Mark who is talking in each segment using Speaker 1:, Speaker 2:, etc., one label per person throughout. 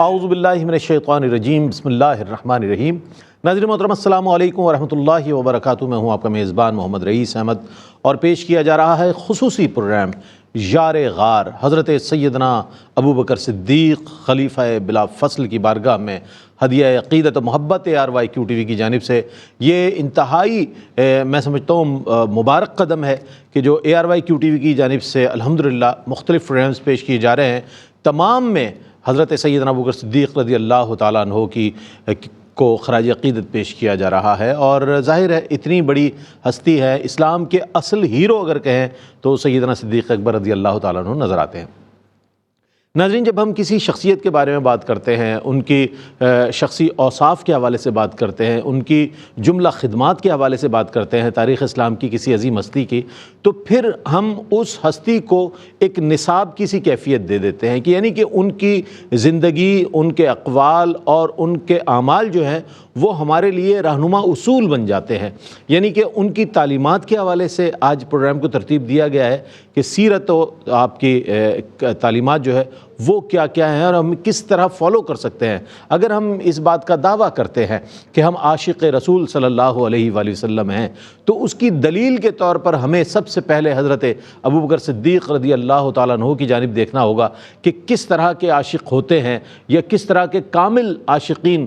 Speaker 1: اعوذ باللہ من الشیطان الرجیم بسم اللہ الرحمن الرحیم۔ ناظرین محترم السلام علیکم ورحمۃ اللہ وبرکاتہ۔ میں ہوں آپ کا میزبان محمد رئیس احمد اور پیش کیا جا رہا ہے خصوصی پروگرام یار غار حضرت سیدنا ابو بکر صدیق خلیفہ بلا فصل کی بارگاہ میں ہدیہ عقیدت و محبت ARYQ TV کی جانب سے یہ انتہائی میں سمجھتا ہوں مبارک قدم ہے کہ جو ARYQ TV کی جانب سے الحمدللہ مختلف پروگرامز پیش کیے جا رہے ہیں، تمام میں حضرت سیدنا ابو بکر صدیق رضی اللہ تعالیٰ عنہ کو خراج عقیدت پیش کیا جا رہا ہے، اور ظاہر ہے اتنی بڑی ہستی ہے، اسلام کے اصل ہیرو اگر کہیں تو سیدنا صدیق اکبر رضی اللہ تعالیٰ عنہ نظر آتے ہیں۔ ناظرین، جب ہم کسی شخصیت کے بارے میں بات کرتے ہیں، ان کی شخصی اوصاف کے حوالے سے بات کرتے ہیں، ان کی جملہ خدمات کے حوالے سے بات کرتے ہیں، تاریخ اسلام کی کسی عظیم ہستی کی، تو پھر ہم اس ہستی کو ایک نصاب کی سی کیفیت دے دیتے ہیں کہ یعنی کہ ان کی زندگی، ان کے اقوال اور ان کے اعمال جو ہیں وہ ہمارے لیے رہنما اصول بن جاتے ہیں۔ یعنی کہ ان کی تعلیمات کے حوالے سے آج پروگرام کو ترتیب دیا گیا ہے کہ سیرت و آپ کی تعلیمات جو ہے وہ کیا کیا ہیں اور ہم کس طرح فالو کر سکتے ہیں۔ اگر ہم اس بات کا دعویٰ کرتے ہیں کہ ہم عاشق رسول صلی اللہ علیہ وآلہ وسلم ہیں، تو اس کی دلیل کے طور پر ہمیں سب سے پہلے حضرت ابو بکر صدیق رضی اللہ تعالیٰ عنہ کی جانب دیکھنا ہوگا کہ کس طرح کے عاشق ہوتے ہیں یا کس طرح کے کامل عاشقین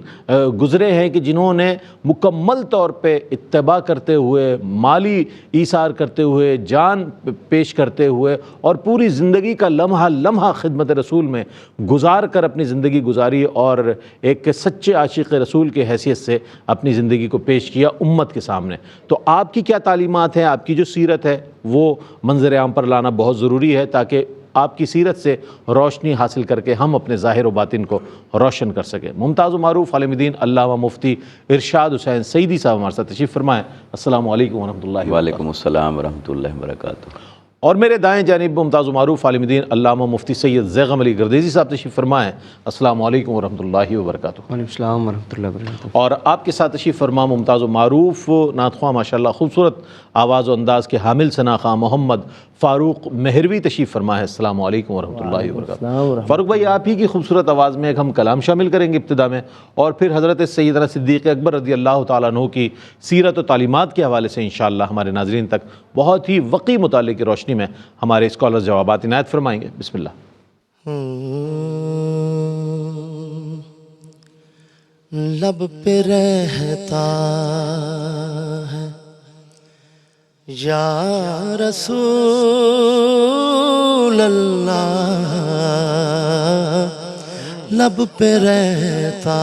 Speaker 1: گزرے ہیں کہ جنہوں نے مکمل طور پہ اتباع کرتے ہوئے، مالی ایثار کرتے ہوئے، جان پیش کرتے ہوئے اور پوری زندگی کا لمحہ لمحہ خدمت رسول میں گزار کر اپنی زندگی گزاری اور ایک سچے عاشق رسول کے حیثیت سے اپنی زندگی کو پیش کیا امت کے سامنے۔ تو آپ کی کیا تعلیمات ہیں، آپ کی جو سیرت ہے وہ منظر عام پر لانا بہت ضروری ہے تاکہ آپ کی سیرت سے روشنی حاصل کر کے ہم اپنے ظاہر و باطن کو روشن کر سکیں۔ ممتاز و معروف عالم دین علامہ مفتی ارشاد حسین سعیدی صاحب ہمارے ساتھ تشریف فرمائیں۔ السلام علیکم ورحمۃ اللہ وبرکاتہ۔
Speaker 2: وعلیکم السلام ورحمۃ اللہ وبرکاتہ۔
Speaker 1: اور میرے دائیں جانب ممتاز و معروف عالم دین علامہ مفتی سید زیغم علی گردیزی صاحب تشریف فرمائیں۔ السلام علیکم ورحمۃ اللہ وبرکاتہ۔
Speaker 3: وعلیکم السلام ورحمۃ اللہ وبرکاتہ۔
Speaker 1: اور آپ کے ساتھ تشریف فرما ممتاز و معروف نعت خواں ماشاءاللہ خوبصورت آواز و انداز کے حامل ثنا خواں محمد فاروق مہروی تشریف فرما ہے۔ السلام علیکم ورحمۃ اللہ وبرکاتہ۔ فاروق بھائی، آپ ہی کی خوبصورت آواز میں ایک ہم کلام شامل کریں گے ابتدا میں، اور پھر حضرت سیدنا صدیق اکبر رضی اللہ تعالیٰ عنہ کی سیرت و تعلیمات کے حوالے سے انشاءاللہ ہمارے ناظرین تک بہت ہی وقی مطالعے کی روشنی میں ہمارے اسکالرز جوابات عنایت فرمائیں گے۔ بسم اللہ۔
Speaker 4: لب پہ رہتا ہے یا رسول اللہ، لب پہ رہتا،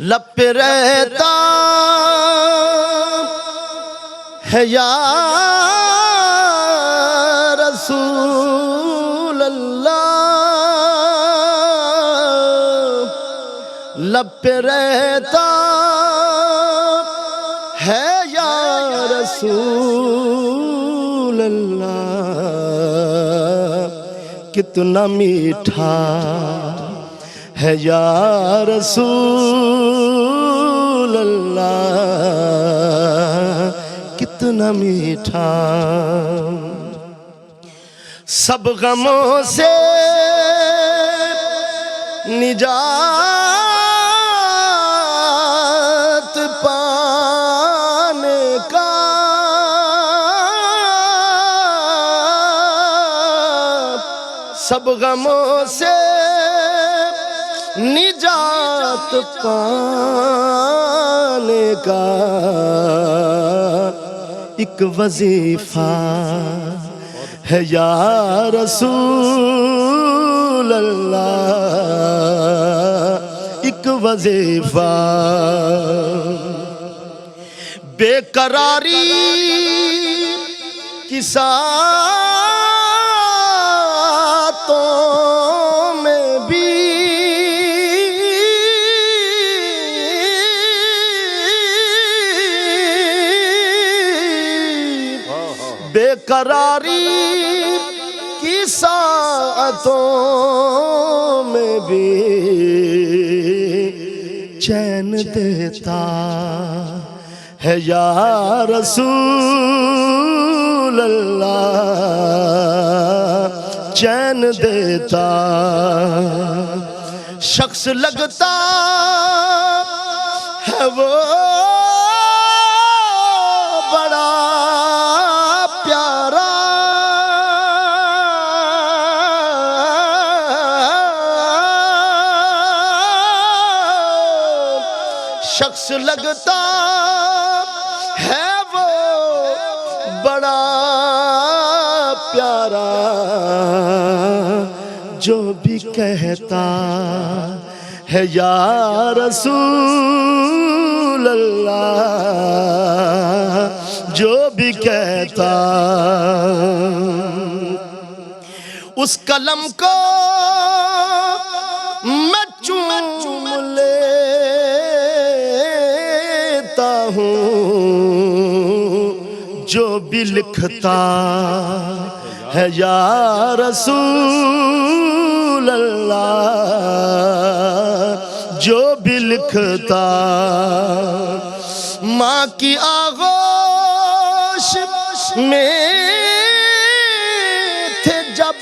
Speaker 4: لب پہ رہتا ہے یا رسول اللہ، لب پہ رہتا ہے یا رسول اللہ، کتنا میٹھا ہے یا رسول اللہ، کتنا میٹھا، سب غموں سے نجات پانے کا، سب غموں سے نجات پانے کا ایک وظیفہ ہے یا رسول اللہ، ایک وظیفہ، بے قراری کی ساعتوں میں بھی بے قراری کی ساعتوں میں بھی چین دیتا ہے یا رسول اللہ، چین دیتا شخص لگتا ہے وہ بڑا پیارا، شخص لگتا ہے وہ بڑا پیارا، جو بھی کہتا ہے یا رسول اللہ، جو بھی کہتا اس قلم کو میں چوم لیتا ہوں، جو بھی لکھتا ہے یا رسول اللہ، جو بھی لکھتا ماں کی آغوش میں تھے جب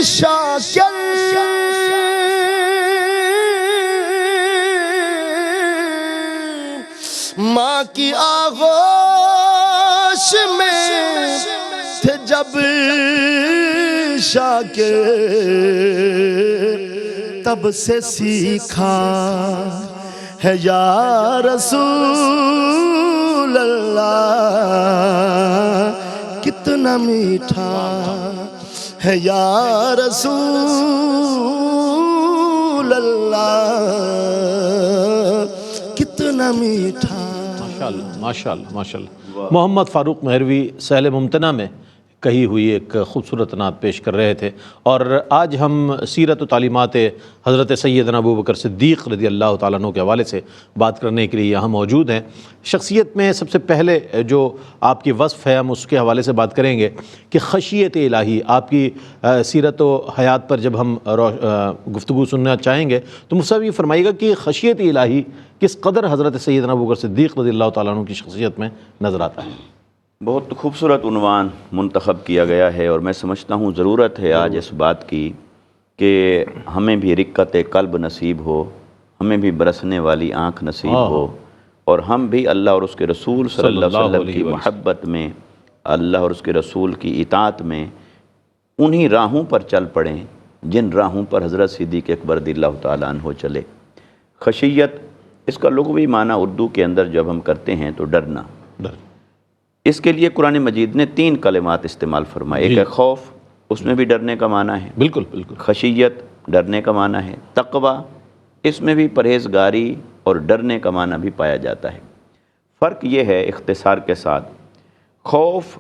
Speaker 4: شاکر، ماں کی آغوش میں تھے جب شاکر، تب سے سیکھا ہے یا رسول اللہ، کتنا میٹھا ہے یا رسول اللہ، کتنا میٹھا۔
Speaker 1: ماشاءاللہ ماشاءاللہ ماشاءاللہ۔ محمد فاروق مہروی سہل ممتنع میں کہی ہوئی ایک خوبصورت نعت پیش کر رہے تھے، اور آج ہم سیرت و تعلیمات حضرت سیدنا ابوبکر صدیق رضی اللہ تعالیٰ عنہ کے حوالے سے بات کرنے کے لیے یہاں موجود ہیں۔ شخصیت میں سب سے پہلے جو آپ کی وصف ہے ہم اس کے حوالے سے بات کریں گے کہ خشیت الہی، آپ کی سیرت و حیات پر جب ہم گفتگو سننا چاہیں گے تو مجھ سے بھی فرمائیے گا کہ خشیت الہی کس قدر حضرت سیدنا ابوبکر صدیق رضی اللہ تعالیٰ عنہ کی شخصیت میں نظر آتا ہے؟
Speaker 2: بہت خوبصورت عنوان منتخب کیا گیا ہے، اور میں سمجھتا ہوں ضرورت ہے آج اس بات کی کہ ہمیں بھی رقت قلب نصیب ہو، ہمیں بھی برسنے والی آنکھ نصیب ہو، اور ہم بھی اللہ اور اس کے رسول صلی اللہ علیہ وسلم کی محبت میں، اللہ اور اس کے رسول کی اطاعت میں انہی راہوں پر چل پڑیں جن راہوں پر حضرت صدیق اکبر رضی اللہ تعالیٰ عنہ چلے۔ خشیت اس کا لغوی معنی اردو کے اندر جب ہم کرتے ہیں تو ڈرنا، اس کے لیے قرآن مجید نے 3 کلمات استعمال فرمائے۔ ایک ہے خوف، اس میں بھی ڈرنے کا معنی ہے،
Speaker 1: بالکل بالکل۔
Speaker 2: خشیت ڈرنے کا معنی ہے، تقوی اس میں بھی پرہیزگاری اور ڈرنے کا معنی بھی پایا جاتا ہے۔ فرق یہ ہے اختصار کے ساتھ، خوف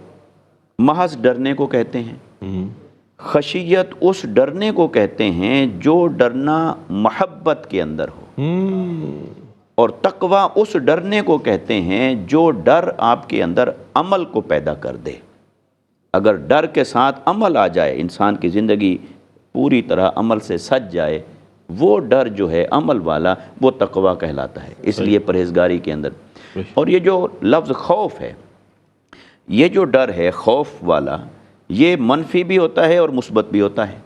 Speaker 2: محض ڈرنے کو کہتے ہیں، خشیت اس ڈرنے کو کہتے ہیں جو ڈرنا محبت کے اندر ہو، اور تقوی اس ڈرنے کو کہتے ہیں جو ڈر آپ کے اندر عمل کو پیدا کر دے۔ اگر ڈر کے ساتھ عمل آ جائے، انسان کی زندگی پوری طرح عمل سے سج جائے، وہ ڈر جو ہے عمل والا وہ تقوی کہلاتا ہے۔ اس لیے پرہیزگاری کے اندر، اور یہ جو لفظ خوف ہے، یہ جو ڈر ہے خوف والا، یہ منفی بھی ہوتا ہے اور مثبت بھی ہوتا ہے۔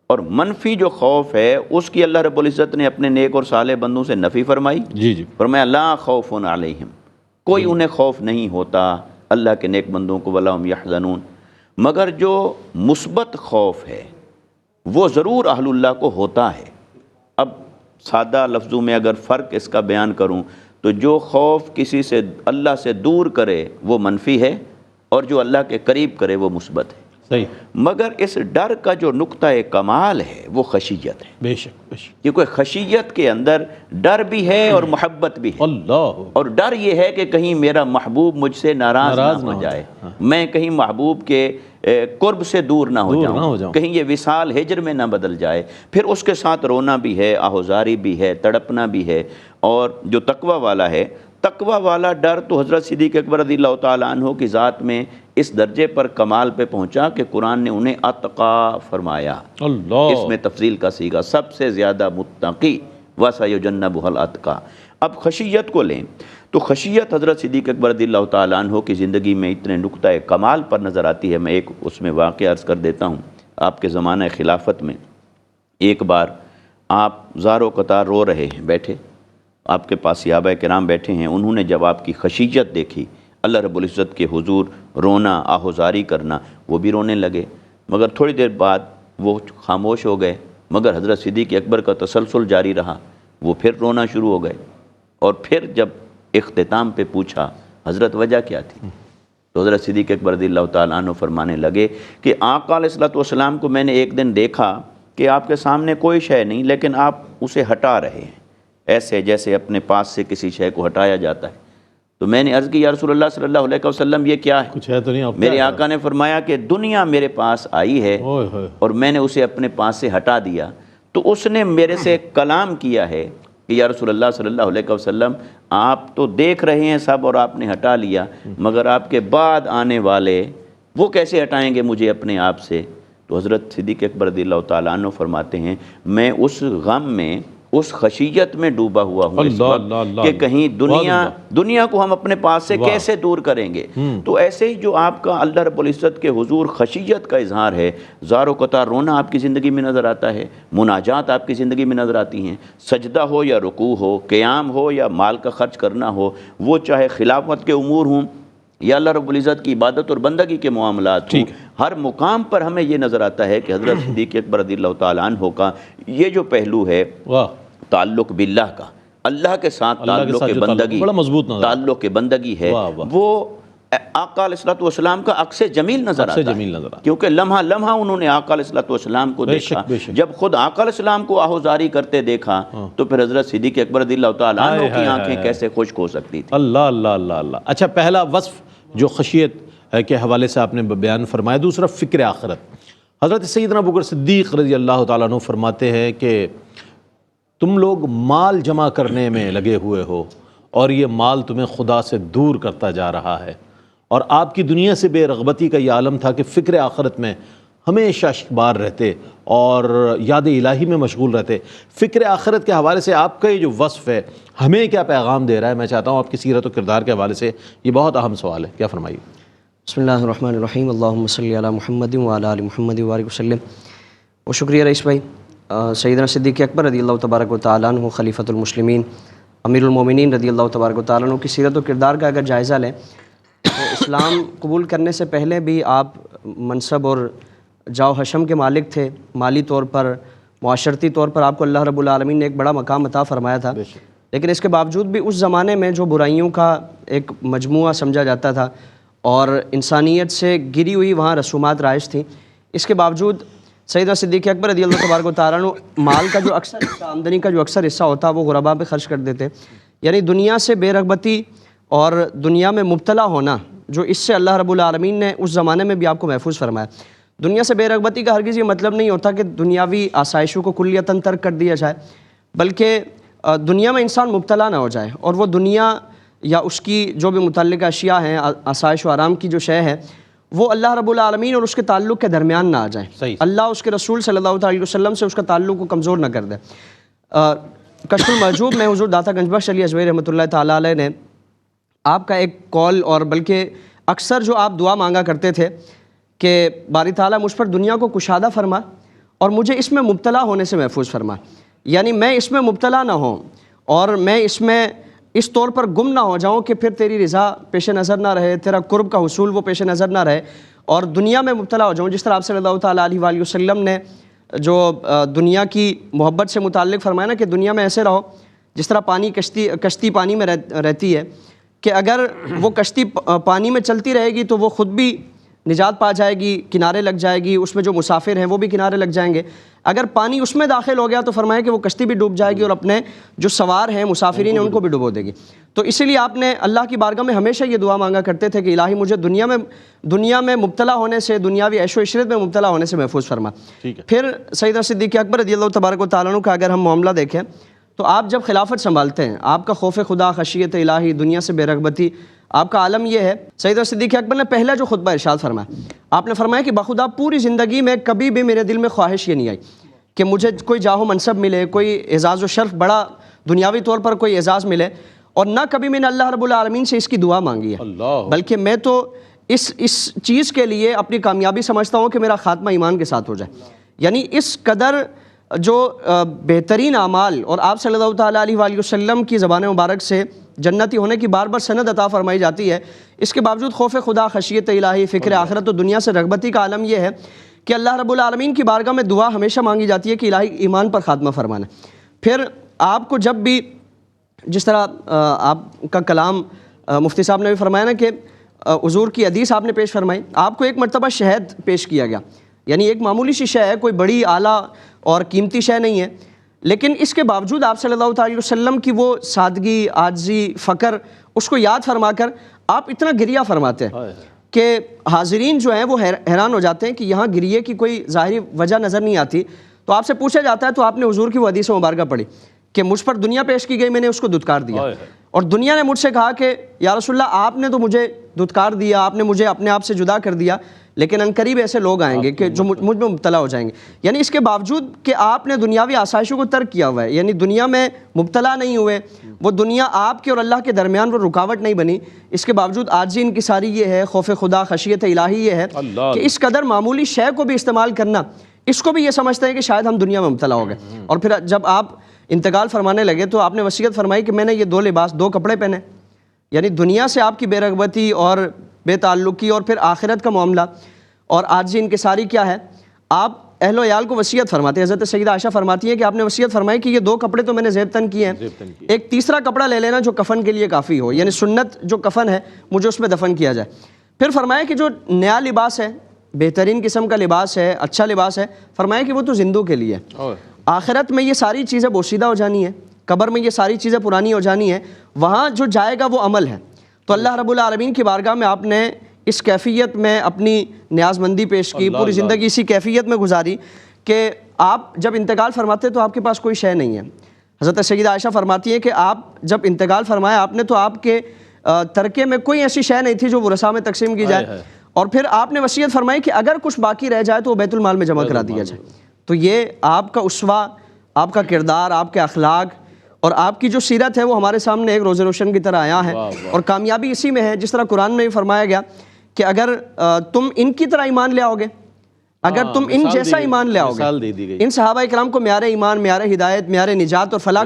Speaker 2: اور منفی جو خوف ہے اس کی اللہ رب العزت نے اپنے نیک اور صالح بندوں سے نفی فرمائی، فرمایا لا خوف علیہم، کوئی انہیں خوف نہیں ہوتا اللہ کے نیک بندوں کو، ولا هم یحزنون۔ مگر جو مثبت خوف ہے وہ ضرور اہل اللہ کو ہوتا ہے۔ اب سادہ لفظوں میں اگر فرق اس کا بیان کروں تو جو خوف کسی سے اللہ سے دور کرے وہ منفی ہے، اور جو اللہ کے قریب کرے وہ مثبت ہے۔
Speaker 1: صحیح۔
Speaker 2: مگر اس ڈر کا جو نقطہ کمال ہے وہ خشیت ہے،
Speaker 1: بے شک بے شک،
Speaker 2: کیونکہ خشیت کے اندر ڈر بھی ہے اور محبت بھی ہے۔
Speaker 1: اللہ،
Speaker 2: اور ڈر یہ ہے کہ کہیں میرا محبوب مجھ سے ناراض نہ ہو جائے، میں کہیں محبوب کے قرب سے دور نہ ہو جاؤں، کہیں یہ وصال ہجر میں نہ بدل جائے۔ پھر اس کے ساتھ رونا بھی ہے، آہوزاری بھی ہے، تڑپنا بھی ہے۔ اور جو تقوی والا ہے، تقوی والا ڈر تو حضرت صدیق اکبر رضی اللہ تعالیٰ عنہ کی ذات میں اس درجے پر کمال پہ پہنچا کہ قرآن نے انہیں اتقا فرمایا۔
Speaker 1: اللہ،
Speaker 2: اس میں تفضیل کا صیغہ، سب سے زیادہ متقی، وَسَيُجَنَّبُهَا الْأَتْقَى۔ اب خشیت کو لیں تو خشیت حضرت صدیق اکبر رضی اللہ تعالیٰ عنہ کی زندگی میں اتنے نقطہ کمال پر نظر آتی ہے. میں ایک اس میں واقعہ عرض کر دیتا ہوں. آپ کے زمانہ خلافت میں ایک بار آپ زار و قطار رو رہے ہیں بیٹھے, آپ کے پاس صحابہ کرام بیٹھے ہیں. انہوں نے جب آپ کی خشیت دیکھی, اللہ رب العزت کے حضور رونا, آہوزاری کرنا, وہ بھی رونے لگے. مگر تھوڑی دیر بعد وہ خاموش ہو گئے, مگر حضرت صدیق اکبر کا تسلسل جاری رہا. وہ پھر رونا شروع ہو گئے, اور پھر جب اختتام پہ پوچھا حضرت وجہ کیا تھی, تو حضرت صدیق اکبر رضی اللہ تعالیٰ عنہ فرمانے لگے کہ آقا علیہ الصلوۃ والسلام کو میں نے ایک دن دیکھا کہ آپ کے سامنے کوئی شے نہیں, لیکن آپ اسے ہٹا رہے ہیں, ایسے جیسے اپنے پاس سے کسی شے کو ہٹایا جاتا ہے. تو میں نے عرض کی یا رسول اللہ صلی اللہ علیہ وسلم یہ کیا ہے؟
Speaker 1: کچھ ہے تو نہیں آپ.
Speaker 2: میرے آقا نے فرمایا کہ دنیا میرے پاس آئی ہے اور میں نے اسے اپنے پاس سے ہٹا دیا, تو اس نے میرے سے کلام کیا ہے کہ یا رسول اللہ صلی اللہ علیہ وسلم آپ تو دیکھ رہے ہیں سب اور آپ نے ہٹا لیا, مگر آپ کے بعد آنے والے وہ کیسے ہٹائیں گے مجھے اپنے آپ سے؟ تو حضرت صدیق اکبر رضی اللہ تعالیٰ عنہ فرماتے ہیں میں اس غم میں, اس خشیت میں ڈوبا ہوا ہوں اس وقت کہ کہیں دنیا کو ہم اپنے پاس سے کیسے دور کریں گے. تو ایسے ہی جو آپ کا اللہ رب العزت کے حضور خشیت کا اظہار ہے, زار و قطار رونا آپ کی زندگی میں نظر آتا ہے, مناجات آپ کی زندگی میں نظر آتی ہیں, سجدہ ہو یا رکوع ہو, قیام ہو یا مال کا خرچ کرنا ہو, وہ چاہے خلافت کے امور ہوں یا اللہ رب العزت کی عبادت اور بندگی کے معاملات ہوں, ہر مقام پر ہمیں یہ نظر آتا ہے کہ حضرت صدیق اکبر رضی اللہ تعالیٰ عنہ کا یہ جو پہلو ہے تعلق باللہ کا, اللہ کے ساتھ تعلق کے بندگی,
Speaker 1: بڑا مضبوط
Speaker 2: تعلق کے بندگی ہے, وہ آقا علیہ الصلوۃ والسلام کا عکس جمیل نظر آتا ہے, کیونکہ لمحہ لمحہ انہوں نے آقا علیہ الصلوۃ والسلام کو دیکھا. جب خود آقا علیہ السلام کو آہوزاری کرتے دیکھا تو پھر حضرت صدیق اکبر رضی اللہ تعالیٰ عنہ کی آنکھیں کیسے خشک ہو سکتی تھی.
Speaker 1: اللہ اللہ اللہ اللہ. اچھا, پہلا وصف جو خشیت کے حوالے سے آپ نے بیان فرمایا, دوسرا فکر آخرت. حضرت سیدنا ابوبکر صدیق رضی اللہ تعالیٰ عنہ فرماتے ہیں کہ تم لوگ مال جمع کرنے میں لگے ہوئے ہو اور یہ مال تمہیں خدا سے دور کرتا جا رہا ہے, اور آپ کی دنیا سے بے رغبتی کا یہ عالم تھا کہ فکر آخرت میں ہمیشہ شکبار رہتے اور یاد الہی میں مشغول رہتے. فکر آخرت کے حوالے سے آپ کا یہ جو وصف ہے ہمیں کیا پیغام دے رہا ہے؟ میں چاہتا ہوں آپ کی سیرت و کردار کے حوالے سے, یہ بہت اہم سوال ہے, کیا فرمائیے.
Speaker 3: بسم اللہ الرحمن الرحیم. اللہم صلی علی محمد وعلی آل محمد وبارک وسلم. و شکریہ رئیس بھائی. سیدنا صدیق اکبر رضی اللہ تبارک و تعالیٰ عنہ خلیفۃ المسلمین امیر المومنین رضی اللہ تبارک و تعالیٰ عنہ کی سیرت و کردار کا اگر جائزہ لیں تو اسلام قبول کرنے سے پہلے بھی آپ منصب اور جاو حشم کے مالک تھے. مالی طور پر, معاشرتی طور پر آپ کو اللہ رب العالمین نے ایک بڑا مقام عطا فرمایا تھا, لیکن اس کے باوجود بھی اس زمانے میں جو برائیوں کا ایک مجموعہ سمجھا جاتا تھا اور انسانیت سے گری ہوئی وہاں رسومات رائج تھیں, اس کے باوجود سیدنا صدیق اکبر رضی اللہ تبارک و تعالیٰ عنہ مال کا جو اکثر حصہ, آمدنی کا جو اکثر حصہ ہوتا وہ غربا پہ خرچ کر دیتے. یعنی دنیا سے بے رغبتی اور دنیا میں مبتلا ہونا, جو اس سے اللہ رب العالمین نے اس زمانے میں بھی آپ کو محفوظ فرمایا. دنیا سے بے رغبتی کا ہرگز یہ مطلب نہیں ہوتا کہ دنیاوی آسائشوں کو کلیتاً ترک کر دیا جائے, بلکہ دنیا میں انسان مبتلا نہ ہو جائے اور وہ دنیا یا اس کی جو بھی متعلقہ اشیاء ہیں, آسائش و آرام کی جو شے ہے, وہ اللہ رب العالمین اور اس کے تعلق کے درمیان نہ آ جائیں. اللہ اس کے رسول صلی اللہ علیہ وسلم سے اس کا تعلق کو کمزور نہ کر دے. کشف المحجوب میں حضور داتا گنج بخش علی اجویری رحمۃ اللہ تعالیٰ علیہ نے آپ کا ایک قول, اور بلکہ اکثر جو آپ دعا مانگا کرتے تھے کہ باری تعالیٰ مجھ پر دنیا کو کشادہ فرما اور مجھے اس میں مبتلا ہونے سے محفوظ فرما. یعنی میں اس میں مبتلا نہ ہوں اور میں اس میں اس طور پر گم نہ ہو جاؤں کہ پھر تیری رضا پیش نظر نہ رہے, تیرا قرب کا حصول وہ پیش نظر نہ رہے اور دنیا میں مبتلا ہو جاؤں. جس طرح آپ صلی اللہ تعالیٰ علیہ وآلہ وسلم نے جو دنیا کی محبت سے متعلق فرمایا نا کہ دنیا میں ایسے رہو جس طرح پانی کشتی پانی میں رہتی ہے, کہ اگر وہ کشتی پانی میں چلتی رہے گی تو وہ خود بھی نجات پا جائے گی, کنارے لگ جائے گی, اس میں جو مسافر ہیں وہ بھی کنارے لگ جائیں گے. اگر پانی اس میں داخل ہو گیا تو فرمایا کہ وہ کشتی بھی ڈوب جائے گی اور اپنے جو سوار ہیں مسافرین ہیں ان کو بھی ڈبو دے گی. تو اسی لیے آپ نے اللہ کی بارگاہ میں ہمیشہ یہ دعا مانگا کرتے تھے کہ الہی مجھے دنیا میں مبتلا ہونے سے, دنیاوی عیش و عشرت میں مبتلا ہونے سے محفوظ فرما. پھر سیدنا صدیق اکبر رضی اللہ تبارک و تعالیٰ عنہ کا اگر ہم معاملہ دیکھیں تو آپ جب خلافت سنبھالتے ہیں, آپ کا خوف خدا, خشیت الہی, دنیا سے بے رغبتی, آپ کا عالم یہ ہے. سیدنا صدیق اکبر نے پہلا جو خطبہ ارشاد فرمایا, آپ نے فرمایا کہ بخدا پوری زندگی میں کبھی بھی میرے دل میں خواہش یہ نہیں آئی کہ مجھے کوئی جاہ و منصب ملے, کوئی اعزاز و شرف بڑا دنیاوی طور پر کوئی اعزاز ملے، اور نہ کبھی میں نے اللہ رب العالمین سے اس کی دعا مانگی ہے، بلکہ میں تو اس چیز کے لیے اپنی کامیابی سمجھتا ہوں کہ میرا خاتمہ ایمان کے ساتھ ہو جائے. یعنی اس قدر جو بہترین اعمال، اور آپ صلی اللہ تعالیٰ علیہ وآلہ وسلم کی زبان مبارک سے جنتی ہونے کی بار بار سند عطا فرمائی جاتی ہے، اس کے باوجود خوف خدا، خشیت الہی، فکر آخرت و دنیا سے رغبتی کا عالم یہ ہے کہ اللہ رب العالمین کی بارگاہ میں دعا ہمیشہ مانگی جاتی ہے کہ الہی ایمان پر خاتمہ فرمانا. پھر آپ کو جب بھی، جس طرح آپ کا کلام مفتی صاحب نے بھی فرمایا نا کہ حضور کی حدیث آپ نے پیش فرمائی، آپ کو ایک مرتبہ شہد پیش کیا گیا، یعنی ایک معمولی سی شے ہے، کوئی بڑی اعلیٰ اور قیمتی شے نہیں ہے، لیکن اس کے باوجود آپ صلی اللہ علیہ وسلم کی وہ سادگی، عاجزی، فقر، اس کو یاد فرما کر آپ اتنا گریہ فرماتے ہیں کہ حاضرین جو ہیں وہ حیران ہو جاتے ہیں کہ یہاں گریے کی کوئی ظاہری وجہ نظر نہیں آتی. تو آپ سے پوچھا جاتا ہے تو آپ نے حضور کی وہ حدیث مبارکہ پڑھی کہ مجھ پر دنیا پیش کی گئی، میں نے اس کو دھتکار دیا، اور دنیا نے مجھ سے کہا کہ یا رسول اللہ آپ نے تو مجھے دھتکار دیا، آپ نے مجھے اپنے آپ سے جدا کر دیا، لیکن عنقریب ایسے لوگ آئیں گے کہ جو مجھ میں مبتلا ہو جائیں گے. یعنی اس کے باوجود کہ آپ نے دنیاوی آسائشوں کو ترک کیا ہوا ہے، یعنی دنیا میں مبتلا نہیں ہوئے، وہ دنیا آپ کے اور اللہ کے درمیان وہ رکاوٹ نہیں بنی، اس کے باوجود عاجزی انکساری یہ ہے، خوف خدا، خشیت الہی یہ ہے کہ اس قدر معمولی شے کو بھی استعمال کرنا، اس کو بھی یہ سمجھتے ہیں کہ شاید ہم دنیا میں مبتلا ہو گئے. اور پھر جب آپ انتقال فرمانے لگے تو آپ نے وصیت فرمائی کہ میں نے یہ 2 لباس، 2 کپڑے پہنے، یعنی دنیا سے آپ کی بے رغبتی اور بے تعلقی، اور پھر آخرت کا معاملہ اور عاجزی انکساری کیا ہے. آپ اہل و عیال کو وصیت فرماتے ہیں. حضرت سیدہ عائشہ فرماتی ہیں کہ آپ نے وصیت فرمائی کہ یہ 2 کپڑے تو میں نے زیب تن کیے ہیں، ایک تیسرا کپڑا لے لینا جو کفن کے لیے کافی ہو، یعنی سنت جو کفن ہے مجھے اس میں دفن کیا جائے. پھر فرمایا کہ جو نیا لباس ہے، بہترین قسم کا لباس ہے، اچھا لباس ہے، فرمایا کہ وہ تو زندوں کے لیے، آخرت میں یہ ساری چیزیں بوسیدہ ہو جانی ہیں، قبر میں یہ ساری چیزیں پرانی ہو جانی ہیں، وہاں جو جائے گا وہ عمل ہے. تو اللہ رب العالمین کی بارگاہ میں آپ نے اس کیفیت میں اپنی نیاز مندی پیش کی، پوری زندگی اسی کیفیت میں گزاری کہ آپ جب انتقال فرماتے تو آپ کے پاس کوئی شے نہیں ہے. حضرت سیدہ عائشہ فرماتی ہیں کہ آپ جب انتقال فرمایا آپ نے تو آپ کے ترکے میں کوئی ایسی شے نہیں تھی جو ورثاء میں تقسیم کی جائے، اور پھر آپ نے وصیت فرمائی کہ اگر کچھ باقی رہ جائے تو وہ بیت المال میں جمع کرا دیا جائے. تو یہ آپ کا اسوہ، آپ کا کردار، آپ کے اخلاق اور آپ کی جو سیرت ہے وہ ہمارے سامنے ایک روز روشن کی طرح آیا ہے، اور کامیابی اسی میں ہے. جس طرح قرآن میں بھی فرمایا گیا کہ اگر تم ان کی طرح ایمان لے آؤ گے، اگر تم ان جیسا ایمان لے آؤ گے، ان صحابہ کرام کو معیار ایمان، معیار ہدایت، معیار نجات اور فلاح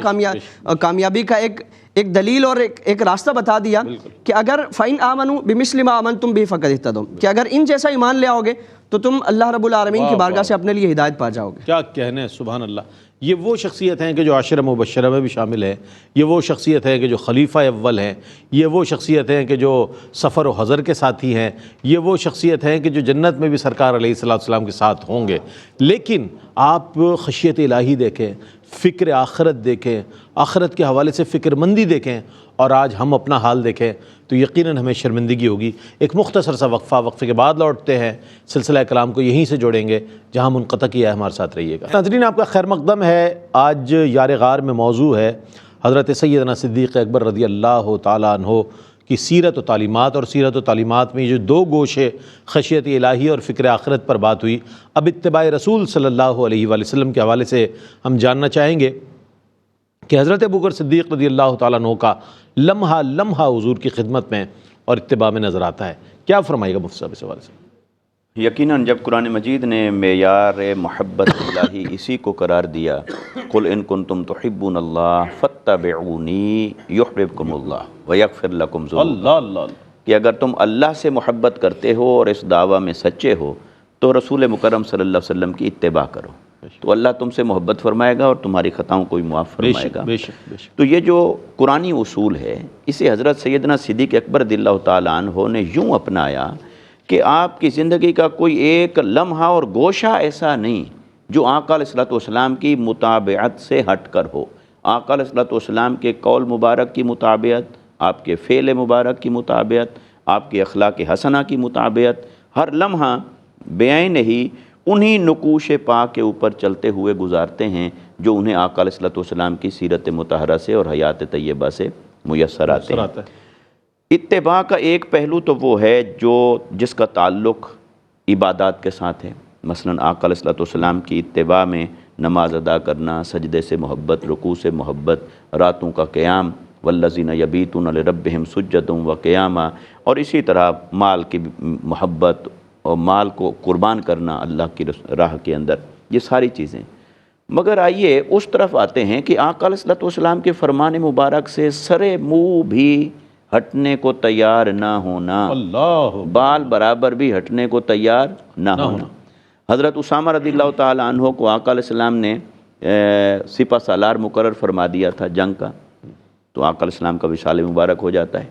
Speaker 3: کامیابی کا ایک دلیل اور ایک راستہ بتا دیا کہ اگر فَإِنْ آمَنُوا بِمِثْلِ مَا آمَنْتُمْ بِهِ فَقَدِ اهْتَدَوْا، کہ اگر ان جیسا ایمان لے آؤ گے تو تم اللہ رب العالمین کی بارگاہ سے اپنے لیے ہدایت پا جاؤ گے.
Speaker 1: کیا کہنے، سبحان اللہ. یہ وہ شخصیت ہیں کہ جو عشرہ مبشرہ میں بھی شامل ہے، یہ وہ شخصیت ہے کہ جو خلیفہ اول ہیں، یہ وہ شخصیت ہیں کہ جو سفر و حضر کے ساتھی ہیں، یہ وہ شخصیت ہیں کہ جو جنت میں بھی سرکار علیہ السلام کے ساتھ ہوں گے. لیکن آپ خشیت الہی دیکھیں، فکر آخرت دیکھیں، آخرت کے حوالے سے فکر مندی دیکھیں، اور آج ہم اپنا حال دیکھیں تو یقیناً ہمیں شرمندگی ہوگی. ایک مختصر سا وقفے کے بعد لوٹتے ہیں، سلسلہ کلام کو یہیں سے جوڑیں گے جہاں منقطع کیا ہے. ہمارے ساتھ رہیے گا. ناظرین آپ کا خیر مقدم ہے. آج یار غار میں موضوع ہے حضرت سیدنا صدیق اکبر رضی اللہ تعالیٰ عنہ کی سیرت و تعلیمات، اور سیرت و تعلیمات میں جو 2 گوشے خشیت الہی اور فکر آخرت پر بات ہوئی. اب اتباع رسول صلی اللہ علیہ وآلہ وسلم کے حوالے سے ہم جاننا چاہیں گے کہ حضرت ابوبکر صدیق رضی اللہ تعالیٰ عنہ کا لمحہ لمحہ حضور کی خدمت میں اور اتباع میں نظر آتا ہے. کیا فرمائے گا مفتی صاحب اس حوالے سے؟
Speaker 2: یقیناً جب قرآن مجید نے معیار محبت الہی اسی کو قرار دیا، قل ان کنتم تحبون اللہ فاتبعونی یحببکم اللہ ویغفر لکم ذنوبکم، کہ اگر تم اللہ سے محبت کرتے ہو اور اس دعویٰ میں سچے ہو تو رسول مکرم صلی اللہ علیہ وسلم کی اتباع کرو، تو اللہ تم سے محبت فرمائے گا اور تمہاری خطاؤں کو بھی معاف فرمائے گا. تو یہ جو قرآنی اصول ہے اسے حضرت سیدنا صدیق اکبر رضی اللہ تعالیٰ عنہ نے یوں اپنایا کہ آپ کی زندگی کا کوئی ایک لمحہ اور گوشہ ایسا نہیں جو آقا علیہ السلام کی مطابعت سے ہٹ کر ہو. آقا علیہ السلام کے قول مبارک کی مطابعت، آپ کے فعل مبارک کی مطابعت، آپ کے اخلاق حسنہ کی مطابعت، ہر لمحہ بعین ہی انہی نقوش پاک کے اوپر چلتے ہوئے گزارتے ہیں جو انہیں آقا علیہ السلام کی سیرت مطہرہ سے اور حیات طیبہ سے میسر آتے ہیں. اتباع کا ایک پہلو تو وہ ہے جس کا تعلق عبادات کے ساتھ ہے. مثلا آقا علیہ السلام کی اتباع میں نماز ادا کرنا، سجدے سے محبت، رکوع سے محبت، راتوں کا قیام، والذین یبیتون لربہم سجدا وقیاما، اور اسی طرح مال کی محبت اور مال کو قربان کرنا اللہ کی راہ کے اندر، یہ ساری چیزیں۔ مگر آئیے اس طرف آتے ہیں کہ آقا علیہ الصلوۃ والسلام کے فرمان مبارک سے سرے منہ بھی ہٹنے کو تیار نہ ہونا،
Speaker 1: اللہ
Speaker 2: بال برابر بھی ہٹنے کو تیار نہ ہونا۔ حضرت اسامہ رضی اللہ تعالیٰ عنہ کو آقا علیہ السلام نے سپہ سالار مقرر فرما دیا تھا جنگ کا، تو آقا علیہ السلام کا وصال مبارک ہو جاتا ہے،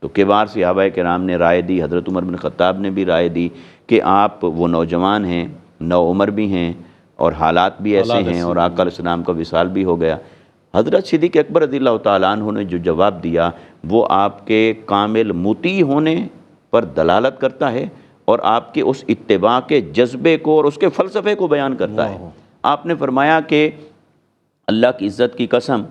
Speaker 2: تو کبار صحابہ کرام نے رائے دی، حضرت عمر بن خطاب نے بھی رائے دی کہ آپ وہ نوجوان ہیں، نو عمر بھی ہیں اور حالات بھی ایسے ہیں، اور آقا علیہ السلام کا وصال بھی ہو گیا۔ حضرت صدیق اکبر رضی اللہ تعالیٰ عنہ نے جو جواب دیا وہ آپ کے کامل مطیع ہونے پر دلالت کرتا ہے اور آپ کے اس اتباع کے جذبے کو اور اس کے فلسفے کو بیان کرتا ہے۔ آپ نے فرمایا کہ اللہ کی عزت کی قسم،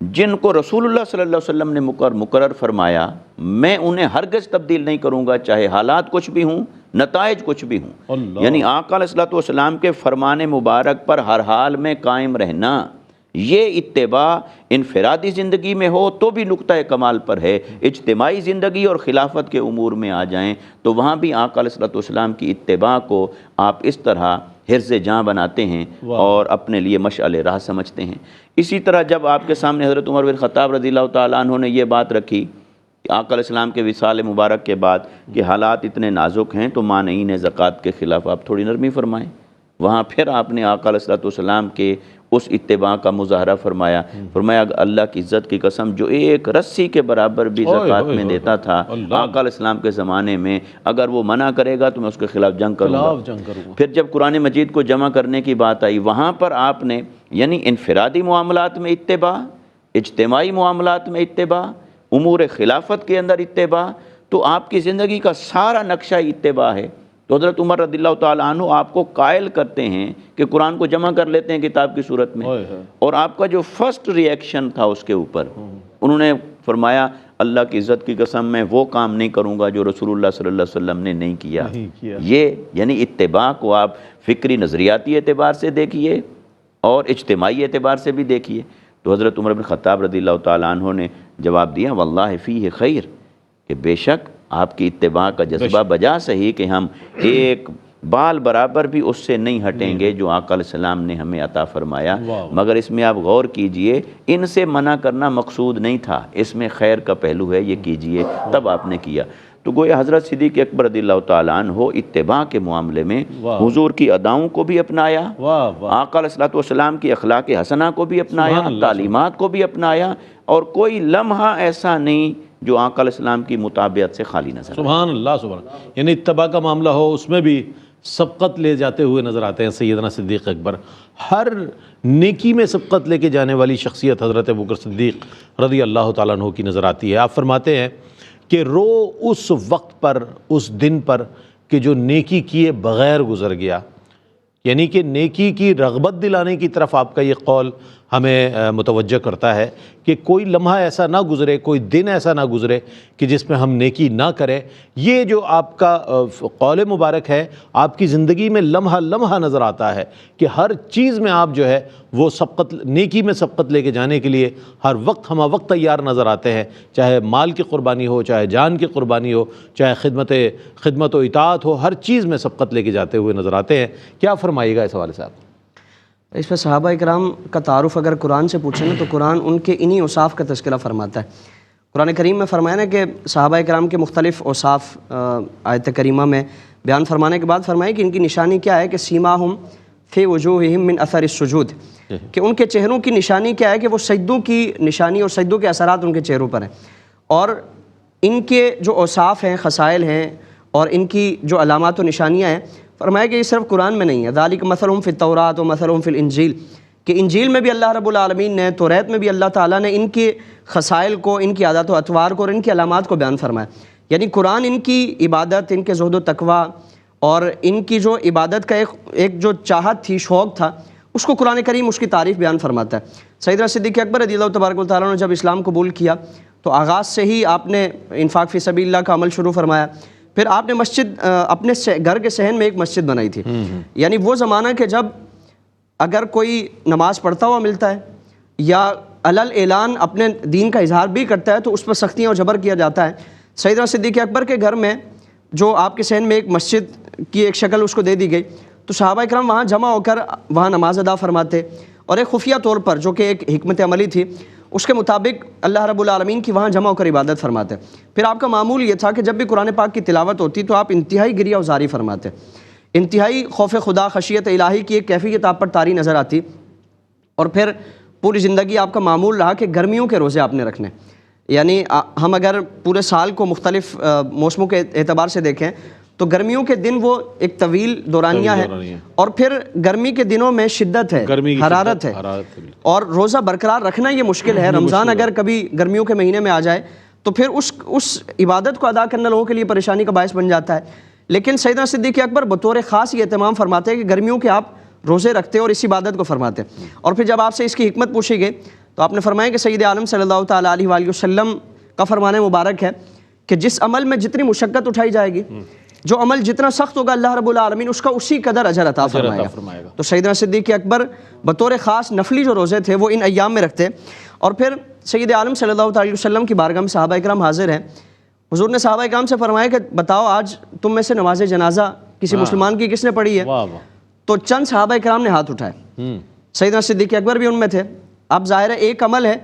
Speaker 2: جن کو رسول اللہ صلی اللہ علیہ وسلم نے مقرر فرمایا میں انہیں ہرگز تبدیل نہیں کروں گا، چاہے حالات کچھ بھی ہوں، نتائج کچھ بھی ہوں۔ یعنی آقا علیہ الصلوۃ والسلام کے فرمان مبارک پر ہر حال میں قائم رہنا، یہ اتباع انفرادی زندگی میں ہو تو بھی نقطہ کمال پر ہے، اجتماعی زندگی اور خلافت کے امور میں آ جائیں تو وہاں بھی آقا علیہ الصلوۃ والسلام کی اتباع کو آپ اس طرح حرز جاں بناتے ہیں اور اپنے لیے مشعل راہ سمجھتے ہیں۔ اسی طرح جب آپ کے سامنے حضرت عمر بن خطاب رضی اللہ تعالیٰ عنہ نے یہ بات رکھی کہ آقا علیہ السلام کے وصال مبارک کے بعد کہ حالات اتنے نازک ہیں تو مانعین زکوٰۃ کے خلاف آپ تھوڑی نرمی فرمائیں، وہاں پھر آپ نے آقا علیہ الصلوۃ والسلام کے اس اتباع کا مظاہرہ فرمایا اللہ کی عزت کی قسم، جو ایک رسی کے برابر بھی زکوٰۃ میں دیتا تھا آقا علیہ السلام کے زمانے میں، اگر وہ منع کرے گا تو میں اس کے خلاف جنگ کروں گا۔ پھر جب قرآن مجید کو جمع کرنے کی بات آئی وہاں پر آپ نے یعنی انفرادی معاملات میں اتباع، اجتماعی معاملات میں اتباع، امور خلافت کے اندر اتباع، تو آپ کی زندگی کا سارا نقشہ اتباع ہے۔ تو حضرت عمر رضی اللہ تعالیٰ عنہ آپ کو قائل کرتے ہیں کہ قرآن کو جمع کر لیتے ہیں کتاب کی صورت میں، اور آپ کا جو فرسٹ ری ایکشن تھا اس کے اوپر انہوں نے فرمایا اللہ کی عزت کی قسم میں وہ کام نہیں کروں گا جو رسول اللہ صلی اللہ علیہ وسلم نے نہیں کیا۔ یہ یعنی اتباع کو آپ فکری نظریاتی اعتبار سے دیکھیے اور اجتماعی اعتبار سے بھی دیکھیے۔ تو حضرت عمر بن خطاب رضی اللہ تعالیٰ عنہ نے جواب دیا واللہ فیہ خیر، کہ بے شک آپ کی اتباع کا جذبہ بجا صحیح کہ ہم ایک بال برابر بھی اس سے نہیں ہٹیں گے جو آقا علیہ السلام نے ہمیں عطا فرمایا، مگر اس میں آپ غور کیجئے ان سے منع کرنا مقصود نہیں تھا، اس میں خیر کا پہلو ہے، یہ کیجئے، تب آپ نے کیا۔ تو گویا حضرت صدیق اکبر رضی اللہ تعالیٰ عنہ اتباع کے معاملے میں حضور کی اداؤں کو بھی اپنایا، آقا علیہ الصلوۃ والسلام کی اخلاق حسنہ کو بھی اپنایا، تعلیمات کو بھی اپنایا، اور کوئی لمحہ ایسا نہیں جو آقا علیہ السلام کی مطابعت سے خالی نظر آئے۔
Speaker 1: سبحان اللہ سبحان اللہ، یعنی اتباع کا معاملہ ہو اس میں بھی سبقت لے جاتے ہوئے نظر آتے ہیں سیدنا صدیق اکبر۔ ہر نیکی میں سبقت لے کے جانے والی شخصیت حضرت ابوبکر صدیق رضی اللہ تعالیٰ عنہ کی نظر آتی ہے۔ آپ فرماتے ہیں کہ رو اس وقت پر، اس دن پر کہ جو نیکی کیے بغیر گزر گیا، یعنی کہ نیکی کی رغبت دلانے کی طرف آپ کا یہ قول ہمیں متوجہ کرتا ہے کہ کوئی لمحہ ایسا نہ گزرے، کوئی دن ایسا نہ گزرے کہ جس میں ہم نیکی نہ کریں۔ یہ جو آپ کا قول مبارک ہے آپ کی زندگی میں لمحہ لمحہ نظر آتا ہے کہ ہر چیز میں آپ جو ہے وہ سبقت، نیکی میں سبقت لے کے جانے کے لیے ہر وقت ہمہ وقت تیار نظر آتے ہیں، چاہے مال کی قربانی ہو، چاہے جان کی قربانی ہو، چاہے خدمت و اطاعت ہو، ہر چیز میں سبقت لے کے جاتے ہوئے نظر آتے ہیں۔ کیا فرمائیے گا اس حوالے سے آپ؟
Speaker 3: اس پہ صحابہ کرام کا تعارف اگر قرآن سے پوچھیں نا تو قرآن ان کے انہی اوصاف کا تذکرہ فرماتا ہے۔ قرآن کریم میں فرمایا نا کہ صحابہ کرام کے مختلف اوصاف آیت کریمہ میں بیان فرمانے کے بعد فرمایا کہ ان کی نشانی کیا ہے، کہ سیماہم فی وجوہہم من اثر السجود، کہ ان کے چہروں کی نشانی کیا ہے کہ وہ سجدوں کی نشانی اور سجدوں کے اثرات ان کے چہروں پر ہیں، اور ان کے جو اوصاف ہیں، خصائل ہیں، اور ان کی جو علامات و نشانیاں ہیں، فرمایا کہ یہ صرف قرآن میں نہیں ہے، ذالک مثلہم فی التوراۃ و مثلہم فی الانجیل، کہ انجیل میں بھی اللہ رب العالمین نے، توریت میں بھی اللہ تعالیٰ نے ان کے خصائل کو، ان کی عادات و اطوار کو اور ان کی علامات کو بیان فرمایا۔ یعنی قرآن ان کی عبادت، ان کے زہد و تقویٰ اور ان کی جو عبادت کا ایک جو چاہت تھی، شوق تھا، اس کو قرآن کریم اس کی تعریف بیان فرماتا ہے۔ سیدنا صدیق اکبر رضی اللہ تبارک و تعالیٰ نے جب اسلام قبول کیا تو آغاز سے ہی آپ نے انفاق فی سبیل اللہ کا عمل شروع فرمایا، پھر آپ نے مسجد اپنے گھر کے صحن میں ایک مسجد بنائی تھی۔ یعنی وہ زمانہ کہ جب اگر کوئی نماز پڑھتا ہوا ملتا ہے یا علل اعلان اپنے دین کا اظہار بھی کرتا ہے تو اس پر سختیاں اور جبر کیا جاتا ہے۔ سیدنا صدیق اکبر کے گھر میں جو آپ کے صحن میں ایک مسجد کی ایک شکل اس کو دے دی گئی تو صحابہ اکرام وہاں جمع ہو کر وہاں نماز ادا فرماتے، اور ایک خفیہ طور پر جو کہ ایک حکمت عملی تھی اس کے مطابق اللہ رب العالمین کی وہاں جمع ہو کر عبادت فرماتے۔ پھر آپ کا معمول یہ تھا کہ جب بھی قرآن پاک کی تلاوت ہوتی تو آپ انتہائی گریہ وزاری فرماتے، انتہائی خوف خدا خشیت الہی کی ایک کیفیت آپ پر طاری نظر آتی، اور پھر پوری زندگی آپ کا معمول رہا کہ گرمیوں کے روزے آپ نے رکھنے۔ یعنی ہم اگر پورے سال کو مختلف موسموں کے اعتبار سے دیکھیں تو گرمیوں کے دن وہ ایک طویل دورانیہ ہے، اور پھر گرمی کے دنوں میں شدت ہے، حرارت ہے، اور روزہ برقرار رکھنا یہ مشکل ہے۔ رمضان اگر کبھی گرمیوں کے مہینے میں آ جائے تو پھر اس عبادت کو ادا کرنا لوگوں کے لیے پریشانی کا باعث بن جاتا ہے۔ لیکن سیدنا صدیق اکبر بطور خاص یہ اہتمام فرماتے ہیں کہ گرمیوں کے آپ روزے رکھتے اور اس عبادت کو فرماتے۔ اور پھر جب آپ سے اس کی حکمت پوچھی گئی تو آپ نے فرمایا کہ سید عالم صلی اللہ تعالیٰ علیہ وآلہ وسلم کا فرمان مبارک ہے کہ جس عمل میں جتنی مشقت اٹھائی جائے گی، جو عمل جتنا سخت ہوگا، اللہ رب العالمین اس کا اسی قدر اجر عطا فرمائے گا۔ تو سیدنا صدیق اکبر بطور خاص نفلی جو روزے تھے وہ ان ایام میں رکھتے، اور پھر سید عالم صلی اللہ علیہ وسلم کی بارگاہ میں صحابہ اکرام حاضر ہیں۔ حضور نے صحابہ اکرام سے فرمایا کہ بتاؤ آج تم میں سے نماز جنازہ کسی مسلمان کی کس نے پڑھی ہے؟ تو چند صحابہ اکرام نے ہاتھ اٹھائے، سیدنا صدیق اکبر بھی ان میں تھے۔ اب ظاہر ہے ایک عمل ہے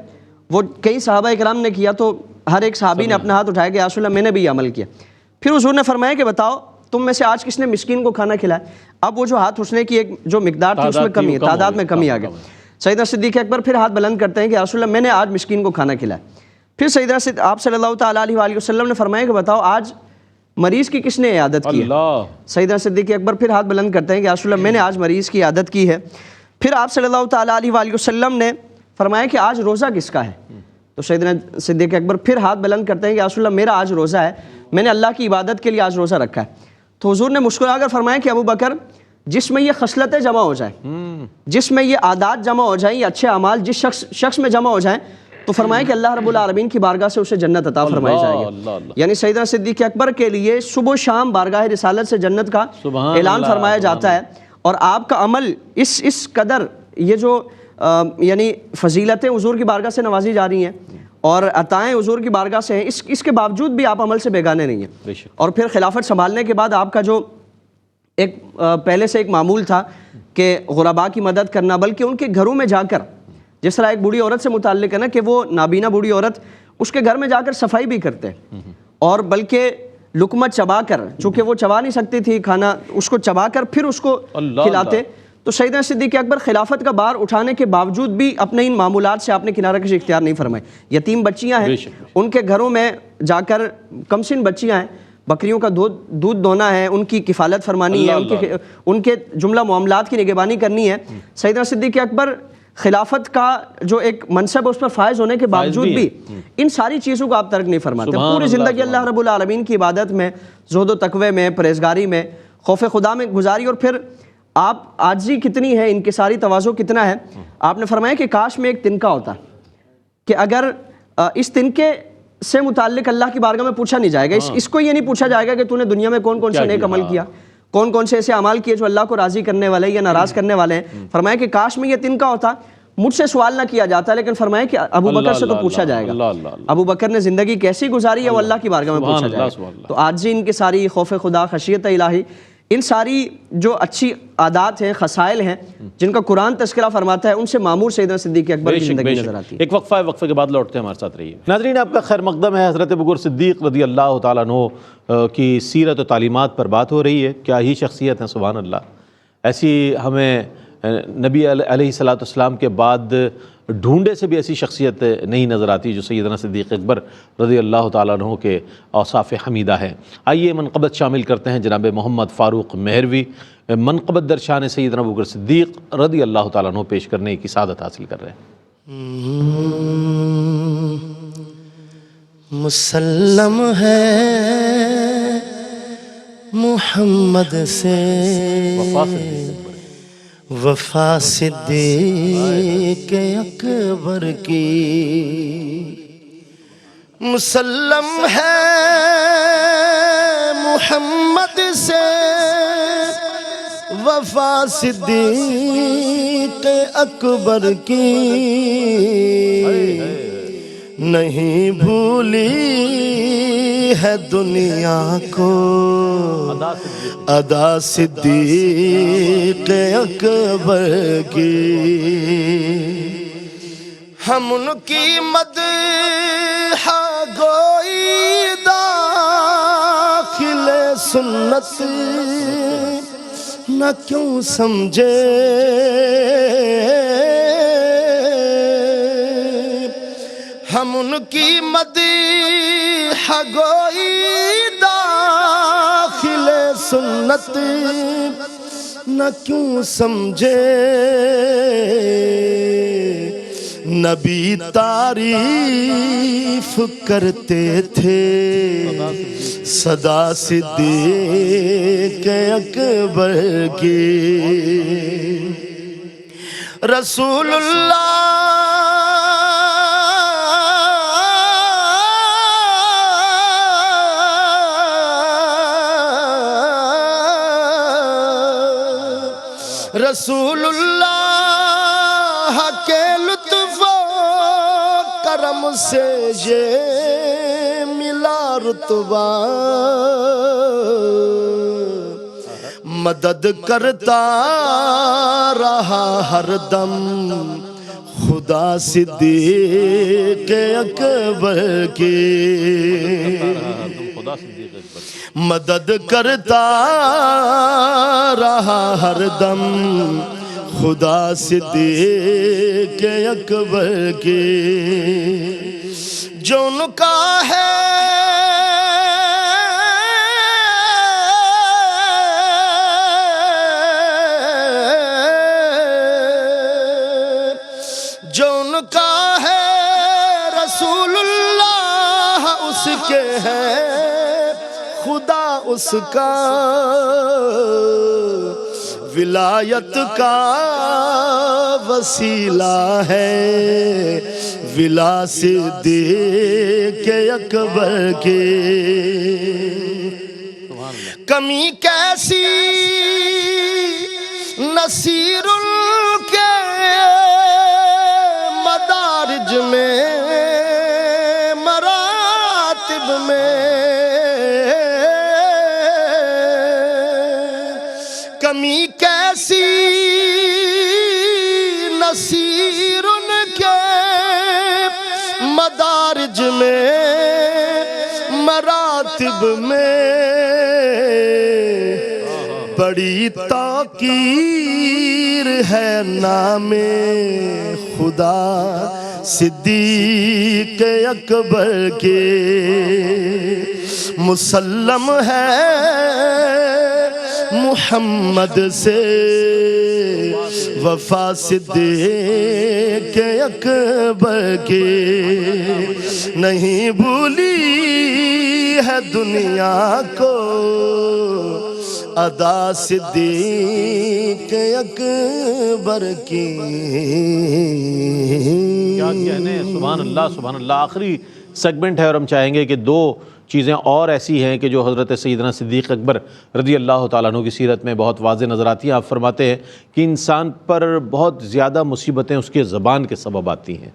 Speaker 3: وہ کئی صحابہ اکرام نے کیا تو ہر ایک صحابی نے اپنا ہاتھ اٹھایا کہ یا رسول اللہ میں نے بھی یہ عمل کیا۔ پھر حضور نے فرمایا کہ بتاؤ تم میں سے آج کس نے مسکین کو کھانا کھلایا؟ اب وہ جو ہاتھ اٹھنے کی ایک جو مقدار تھی اس میں کمی ہے، تعداد میں کمی آ گئی۔ سیدنا صدیق اکبر پھر ہاتھ بلند کرتے ہیں کہ یا رسول اللہ میں نے آج مسکین کو کھانا کھلایا۔ پھر سیدنا آپ صلی اللہ تعالیٰ علیہ وآلہ وسلم نے فرمایا کہ بتاؤ آج مریض کی کس نے عیادت کی ہے؟ سیدنا صدیق اکبر پھر ہاتھ بلند کرتے ہیں کہ یا رسول اللہ میں نے آج مریض کی عیادت کی ہے۔ پھر آپ صلی اللہ تعالیٰ علیہ وآلہ وسلم نے فرمایا کہ آج روزہ کس کا ہے؟ تو سیدنا صدیق اکبر پھر ہاتھ بلند کرتے ہیں کہ یا رسول اللہ میرا آج روزہ ہے، میں نے اللہ کی عبادت کے لیے آج روزہ رکھا ہے۔ تو حضور نے مسکرا کر فرمایا کہ ابو بکر جس میں یہ خصلتیں جمع ہو جائیں، جس میں یہ عادات جمع ہو جائیں، یہ اچھے اعمال جس شخص میں جمع ہو جائیں تو فرمایا کہ اللہ رب العالمین کی بارگاہ سے اسے جنت عطا فرمائی جائے گی۔ یعنی سیدنا صدیق اکبر کے لیے صبح و شام بارگاہ رسالت سے جنت کا اعلان فرمایا جاتا ہے، اور آپ کا عمل اس قدر یہ جو یعنی فضیلتیں حضور کی بارگاہ سے نوازی جا رہی ہیں اور عطائیں حضور کی بارگاہ سے ہیں، اس کے باوجود بھی آپ عمل سے بیگانے نہیں ہیں۔ اور پھر خلافت سنبھالنے کے بعد آپ کا جو ایک پہلے سے ایک معمول تھا کہ غرباء کی مدد کرنا، بلکہ ان کے گھروں میں جا کر، جس طرح ایک بوڑھی عورت سے متعلق ہے نا کہ وہ نابینا بوڑھی عورت اس کے گھر میں جا کر صفائی بھی کرتے، اور بلکہ لقمہ چبا کر، چونکہ وہ چبا نہیں سکتی تھی کھانا، اس کو چبا کر پھر اس کو کھلاتے۔ تو سیدنا صدیق اکبر خلافت کا بار اٹھانے کے باوجود بھی اپنے ان معمولات سے آپ نے کنارہ کشی اختیار نہیں فرمائی۔ یتیم بچیاں ہیں، ان کے گھروں میں جا کر، کم سن بچیاں ہیں، بکریوں کا دودھ دونا ہے، ان کی کفالت فرمانی ہے، ان کے جملہ معاملات کی نگہبانی کرنی ہے۔ سیدنا صدیق اکبر خلافت کا جو ایک منصب ہے اس پر فائز ہونے کے باوجود بھی ان ساری چیزوں کو آپ ترک نہیں فرماتے۔ پوری زندگی اللہ رب العالمین کی عبادت میں، زہد و تقوی میں، پرہیزگاری میں، خوف خدا میں گزاری، اور پھر آپ عاجزی کتنی ہے، انکساری تواضع کتنا ہے۔ آپ نے فرمایا کہ کاش میں ایک تنکا ہوتا کہ اگر اس تنکے سے متعلق اللہ کی بارگاہ میں پوچھا نہیں جائے گا، اس کو یہ نہیں پوچھا جائے گا کہ تو نے دنیا میں کون کون سے نیک عمل کیا، کون کون سے ایسے اعمال کیے جو اللہ کو راضی کرنے والے یا ناراض کرنے والے ہیں۔ فرمایا کہ کاش میں یہ تنکا ہوتا، مجھ سے سوال نہ کیا جاتا، لیکن فرمایا کہ ابو بکر سے تو پوچھا جائے گا، ابو بکر نے زندگی کیسی گزاری ہے وہ اللہ کی بارگاہ میں پوچھا جائے گا۔ تو عاجزی، انکساری، خوف خدا، خشیت الہی، ان ساری جو اچھی عادات ہیں، خصائل ہیں جن کا قرآن تذکرہ فرماتا ہے، ان سے معمور سیدنا صدیق اکبر کی زندگی نظر آتی ہے۔
Speaker 1: ایک وقفہ ہے، وقفے کے بعد لوٹتے ہیں، ہمارے ساتھ رہیے۔ ناظرین، آپ کا خیر مقدم ہے۔ حضرت ابوبکر صدیق رضی اللہ تعالیٰ عنہ کی سیرت و تعلیمات پر بات ہو رہی ہے۔ کیا ہی شخصیت ہیں، سبحان اللہ۔ ایسی ہمیں نبی علیہ الصلوۃ والسلام کے بعد ڈھونڈے سے بھی ایسی شخصیت نہیں نظر آتی جو سیدنا صدیق اکبر رضی اللہ تعالیٰ عنہ کے اوصاف حمیدہ ہیں۔ آئیے منقبت شامل کرتے ہیں جناب محمد فاروق مہروی، منقبت در شان سیدنا ابوبکر صدیق رضی اللہ تعالیٰ عنہ پیش کرنے کی سعادت حاصل کر رہے ہیں۔
Speaker 4: مسلم ہے محمد سے وفا صدیق اکبر کی، مسلم ہے محمد سے وفا صدیق اکبر کی نہیں بھولی ہے دنیا کو ادا صدیق اکبر کی ہم ان کی مدح گوئی داخل سنت نہ کیوں سمجھے ہم ان کی مدح گوئی داخل سنت نہ کیوں سمجھے نبی تعریف کرتے تھے صدا صدیق اکبر کی رسول اللہ رسول اللہ کے لطف و کرم سے یہ ملا رتبہ مدد کرتا رہا ہر دم خدا صدیق اکبر کی مدد کرتا رہا ہر دم خدا صدیق اکبر کی جو ان کا ہے جو ان کا ہے رسول اللہ اس کے ہے خدا اس کا ولایت کا وسیلہ ہے ولا صدیق اکبر کی کمی کیسی نصیر کے مدارج میں مراتب میں کمی کیسی نصیر ان کے مدارج میں مراتب میں بڑی تاکیر ہے نام خدا صدیق اکبر کے مسلم ہے محمد سے وفا صدیق اکبر کی نہیں بھولی ہے دنیا کو ادا صدیق اکبر کی
Speaker 1: کیا کہنے سبحان اللہ آخری سیگمنٹ ہے اور ہم چاہیں گے کہ دو چیزیں اور ایسی ہیں کہ جو حضرت سیدنا صدیق اکبر رضی اللہ تعالیٰ عنہ کی سیرت میں بہت واضح نظر آتی ہیں. آپ فرماتے ہیں کہ انسان پر بہت زیادہ مصیبتیں اس کے زبان کے سبب آتی ہیں.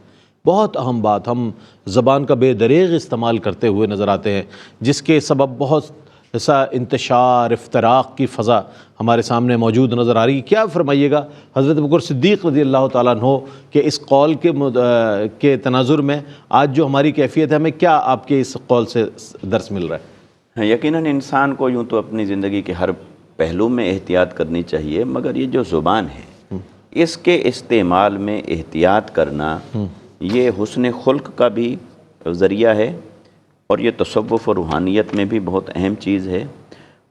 Speaker 1: بہت اہم بات، ہم زبان کا بے دریغ استعمال کرتے ہوئے نظر آتے ہیں جس کے سبب بہت ایسا انتشار افتراق کی فضا ہمارے سامنے موجود نظر آ رہی ہے. کیا فرمائیے گا حضرت ابوبکر صدیق رضی اللہ تعالیٰ عنہ کہ اس قول کے تناظر میں آج جو ہماری کیفیت ہے، ہمیں کیا آپ کے اس قول سے درس مل رہا ہے؟
Speaker 2: یقیناً انسان کو یوں تو اپنی زندگی کے ہر پہلو میں احتیاط کرنی چاہیے، مگر یہ جو زبان ہے اس کے استعمال میں احتیاط کرنا یہ حسن خلق کا بھی ذریعہ ہے، اور یہ تصوف و روحانیت میں بھی بہت اہم چیز ہے،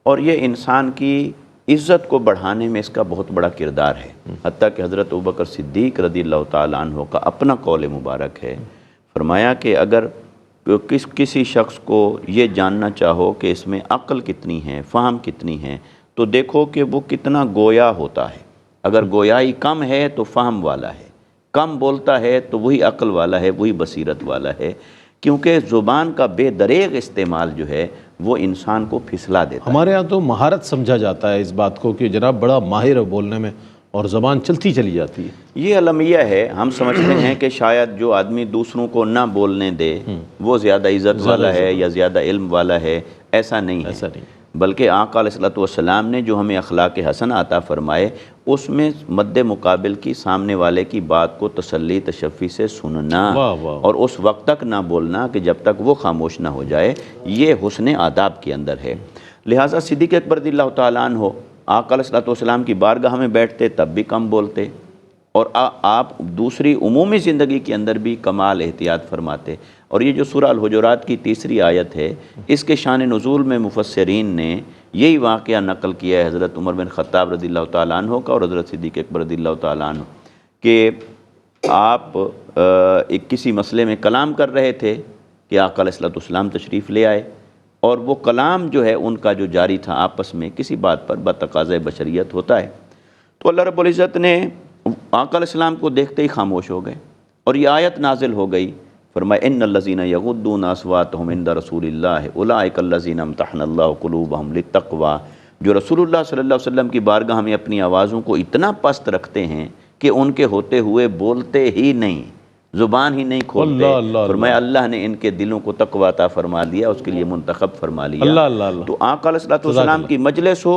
Speaker 2: اور یہ انسان کی عزت کو بڑھانے میں اس کا بہت بڑا کردار ہے. حتیٰ کہ حضرت ابوبکر صدیق رضی اللہ تعالیٰ عنہ کا اپنا قول مبارک ہے، فرمایا کہ اگر کسی شخص کو یہ جاننا چاہو کہ اس میں عقل کتنی ہے، فہم کتنی ہے، تو دیکھو کہ وہ کتنا گویا ہوتا ہے. اگر گویائی کم ہے تو فہم والا ہے، کم بولتا ہے تو وہی عقل والا ہے، وہی بصیرت والا ہے. کیونکہ زبان کا بے دریغ استعمال جو ہے وہ انسان کو پھسلا دیتا ہے۔
Speaker 1: ہمارے یہاں تو مہارت سمجھا جاتا ہے اس بات کو کہ جناب بڑا ماہر ہے بولنے میں، اور زبان چلتی چلی جاتی ہے۔
Speaker 2: یہ المیہ ہے، ہم سمجھتے ہیں کہ شاید جو آدمی دوسروں کو نہ بولنے دے وہ زیادہ عزت والا ہے یا زیادہ علم والا ہے، ایسا نہیں ہے،
Speaker 1: ایسا نہیں۔
Speaker 2: بلکہ آقا علیہ الصلوۃ والسلام نے جو ہمیں اخلاق حسن عطا فرمائے اس میں مد مقابل کی سامنے والے کی بات کو تسلی تشفی سے سننا
Speaker 1: واہ واہ۔
Speaker 2: اور اس وقت تک نہ بولنا کہ جب تک وہ خاموش نہ ہو جائے، یہ حسن آداب کے اندر ہے۔ لہٰذا صدیق اکبر رضی اللہ تعالیٰ عنہ آقا علیہ الصلوۃ والسلام کی بارگاہ میں بیٹھتے تب بھی کم بولتے، اور آپ دوسری عمومی زندگی کے اندر بھی کمال احتیاط فرماتے۔ اور یہ جو سورہ الحجرات کی تیسری آیت ہے، اس کے شان نزول میں مفسرین نے یہی واقعہ نقل کیا ہے حضرت عمر بن خطاب رضی اللہ تعالیٰ عنہ کا اور حضرت صدیق اکبر رضی اللہ تعالیٰ عنہ، کہ آپ ایک کسی مسئلے میں کلام کر رہے تھے کہ آقا علیہ الصلوۃ والسلام تشریف لے آئے، اور وہ کلام جو ہے ان کا جو جاری تھا آپس میں کسی بات پر بتقاضۂ بشریت ہوتا ہے، تو اللہ رب العزت نے آقا علیہ السلام کو دیکھتے ہی خاموش ہو گئے، اور یہ آیت نازل ہو گئی، فرمایا ان الذین یغضون اصواتهم عند رسول اللہ اولئک الذین امتحن اللہ قلوبهم للتقوی، جو رسول اللہ صلی اللہ علیہ وسلم کی بارگاہ میں اپنی آوازوں کو اتنا پست رکھتے ہیں کہ ان کے ہوتے ہوئے بولتے ہی نہیں، زبان ہی نہیں کھولتے، فرمایا اللہ نے ان کے دلوں کو تقوی عطا فرما دیا، اس کے لیے منتخب فرما لیا۔ تو آقا علیہ الصلوۃ والسلام کی مجلس ہو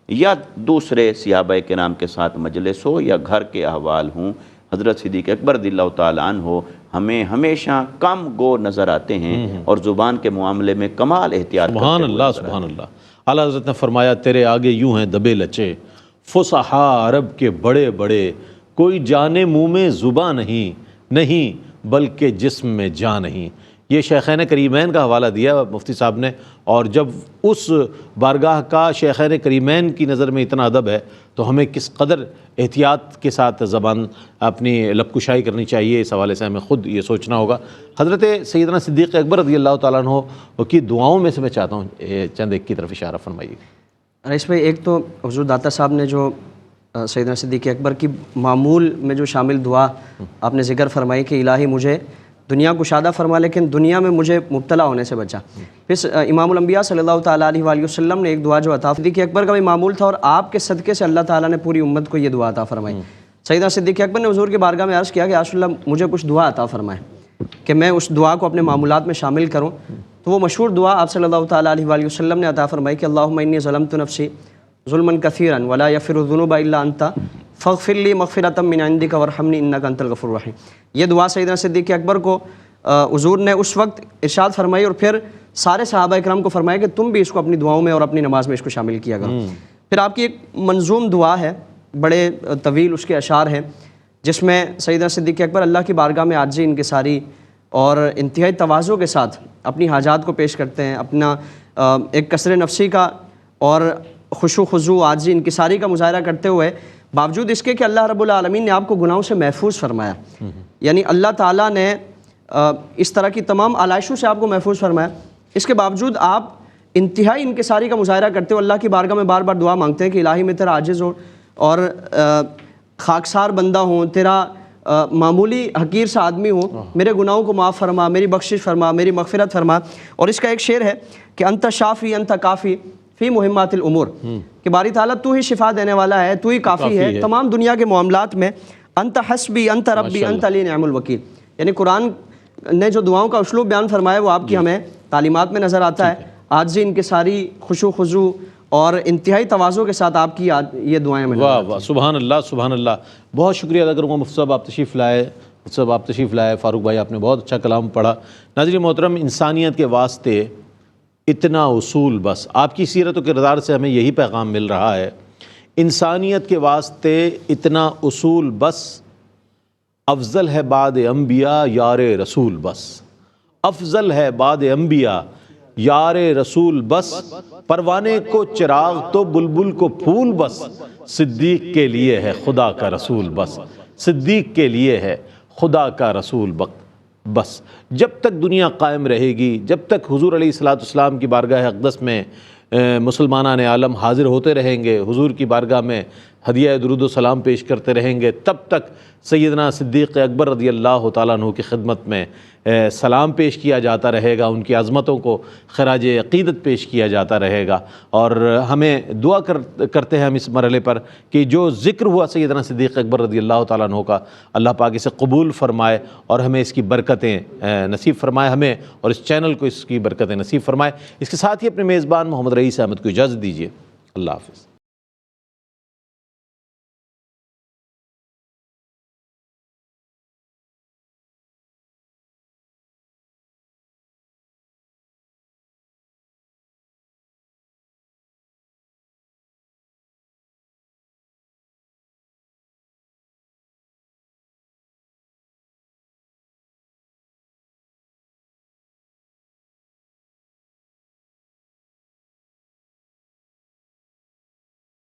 Speaker 2: یا دوسرے صحابہ کرام کے ساتھ مجلس ہو یا گھر کے احوال ہوں، حضرت صدیق اکبر رضی اللہ تعالیٰ عنہ ہمیں ہمیشہ کم گو نظر آتے ہیں اور زبان کے معاملے میں کمال احتیاط کرتے
Speaker 1: سبحان اللہ سبحان اللہ۔ اعلیٰ حضرت نے فرمایا تیرے آگے یوں ہیں دبے لچے، فصحا عرب کے بڑے بڑے، کوئی جانے منہ میں زباں نہیں بلکہ جسم میں جان نہیں۔ یہ شیخین کریمین کا حوالہ دیا مفتی صاحب نے، اور جب اس بارگاہ کا شیخین کریمین کی نظر میں اتنا ادب ہے تو ہمیں کس قدر احتیاط کے ساتھ زبان اپنی لب کشائی کرنی چاہیے، اس حوالے سے ہمیں خود یہ سوچنا ہوگا۔ حضرت سیدنا صدیق اکبر رضی اللہ تعالیٰ عنہ کی دعاؤں میں سے میں چاہتا ہوں چند ایک کی طرف اشارہ فرمائیے۔
Speaker 3: رئیس بھائی، ایک تو حضور داتا صاحب نے جو سیدنا صدیق اکبر کی معمول میں جو شامل دعا آپ نے ذکر فرمائی کہ الہی مجھے دنیا کشادہ فرما لیکن دنیا میں مجھے مبتلا ہونے سے بچا، پھر امام الانبیاء صلی اللہ تعالیٰ علیہ وآلہ وسلم نے ایک دعا جو عطا صدیق اکبر کا بھی معمول تھا، اور آپ کے صدقے سے اللہ تعالیٰ نے پوری امت کو یہ دعا عطا فرمائی۔ سیدنا صدیق اکبر نے حضور کی بارگاہ میں عرض کیا کہ رسول اللہ مجھے کچھ دعا عطا فرمائے کہ میں اس دعا کو اپنے معمولات میں شامل کروں، تو وہ مشہور دعا آپ صلی اللہ تعالیٰ علیہ وآلہ وسلم نے عطا فرمائی کہ اللہم انی ظلمت نفسی ظلما کثیرا ولا یغفر الذنوب الا انت فاغفر لی مغفرۃ من عندک وارحمنی انک انت الغفور الرحیم۔ یہ دعا سیدنا صدیق اکبر کو حضور نے اس وقت ارشاد فرمائی، اور پھر سارے صحابہ اکرام کو فرمایا کہ تم بھی اس کو اپنی دعاؤں میں اور اپنی نماز میں اس کو شامل کیا کرو۔ پھر آپ کی ایک منظوم دعا ہے، بڑے طویل اس کے اشعار ہیں، جس میں سیدنا صدیق اکبر اللہ کی بارگاہ میں عاجزی انکساری اور انتہائی تواضع کے ساتھ اپنی حاجات کو پیش کرتے ہیں، اپنا ایک کسر نفسی کا اور خشوع خضوع عاجزی انکساری کا مظاہرہ کرتے ہوئے، باوجود اس کے کہ اللہ رب العالمین نے آپ کو گناہوں سے محفوظ فرمایا، یعنی اللہ تعالیٰ نے اس طرح کی تمام آلائشوں سے آپ کو محفوظ فرمایا، اس کے باوجود آپ انتہائی انکساری کا مظاہرہ کرتے ہو، اللہ کی بارگاہ میں بار بار دعا مانگتے ہیں کہ الہی میں تیرا عاجز ہو اور خاکسار بندہ ہوں، تیرا معمولی حقیر سا آدمی ہوں، میرے گناہوں کو معاف فرما، میری بخشش فرما، میری مغفرت فرما۔ اور اس کا ایک شعر ہے کہ انت شافی انت کافی فی مہمات الامور، کہ باری تعالیٰ تو ہی شفا دینے والا ہے، تو ہی کافی ہے تمام دنیا کے معاملات میں، انت حسبی انت ربی انت علی نعم الوکیل۔ یعنی قرآن نے جو دعاؤں کا اسلوب بیان فرمایا وہ آپ کی ہمیں تعلیمات میں نظر آتا ہے، عاجزی انکساری، خشوع خضوع اور انتہائی تواضع کے ساتھ آپ کی یہ دعائیں میں
Speaker 1: واہ واہ، سبحان اللہ سبحان اللہ۔ بہت شکریہ ادا کروں گا مفتی صاحب آپ تشریف لائے، فاروق بھائی آپ نے بہت اچھا کلام پڑھا۔ ناظرین محترم، انسانیت کے واسطے اتنا اصول بس، آپ کی سیرت و کردار سے ہمیں یہی پیغام مل رہا ہے، انسانیت کے واسطے اتنا اصول بس، افضل ہے بعد انبیاء یار رسول بس، افضل ہے بعد انبیاء یار رسول بس، پروانے کو چراغ تو بلبل کو پھول بس، صدیق کے لیے ہے خدا کا رسول بس، صدیق کے لیے ہے خدا کا رسول بس۔ جب تک دنیا قائم رہے گی، جب تک حضور علیہ الصلوۃ والسلام کی بارگاہ اقدس میں مسلمانان عالم حاضر ہوتے رہیں گے، حضور کی بارگاہ میں ہدیہ درود و سلام پیش کرتے رہیں گے، تب تک سیدنا صدیق اکبر رضی اللہ تعالیٰ عنہ کی خدمت میں سلام پیش کیا جاتا رہے گا، ان کی عظمتوں کو خراج عقیدت پیش کیا جاتا رہے گا۔ اور ہمیں دعا کرتے ہیں ہم اس مرحلے پر کہ جو ذکر ہوا سیدنا صدیق اکبر رضی اللہ تعالیٰ عنہ کا، اللہ پاک اسے قبول فرمائے اور ہمیں اس کی برکتیں نصیب فرمائے، ہمیں اور اس چینل کو اس کی برکتیں نصیب فرمائے۔ اس کے ساتھ ہی اپنے میزبان محمد رئیس احمد کو اجازت دیجیے۔ اللہ حافظ۔